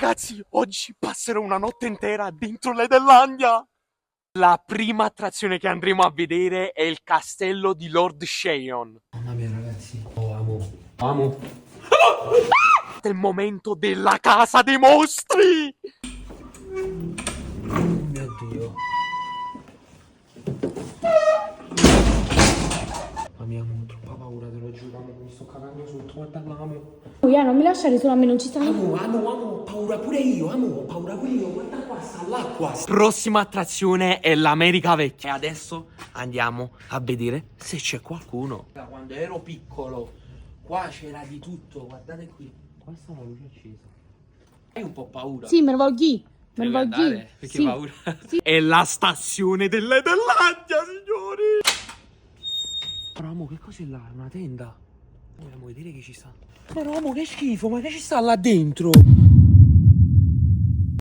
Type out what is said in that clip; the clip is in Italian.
Ragazzi, oggi passerò una notte intera dentro l'Edelandia. La prima attrazione che andremo a vedere è il castello di Lord Cheon. Mamma mia ragazzi, amo. È il momento della casa dei mostri. Oh mio Dio. Mamma mia, ho troppa paura, te lo giuro, amo, mi sto cagando sotto, guarda l'amo. Oh, non mi lasciare solo a me, non ci sta. Amo, ho paura pure io, guarda qua, sta l'acqua. Prossima attrazione è l'America Vecchia. E adesso andiamo a vedere se c'è qualcuno. Da quando ero piccolo, qua c'era di tutto, guardate qui. Qua sta una luce accesa. Hai un po' paura? Sì, me ne voglio. Me ne Devi voglio. andare? Perché Sì. paura? È la stazione dell'Edelandia, signori. Però amo, che cos'è là? È una tenda. Vogliamo vedere che ci sta. Però amo, che schifo, ma che ci sta là dentro?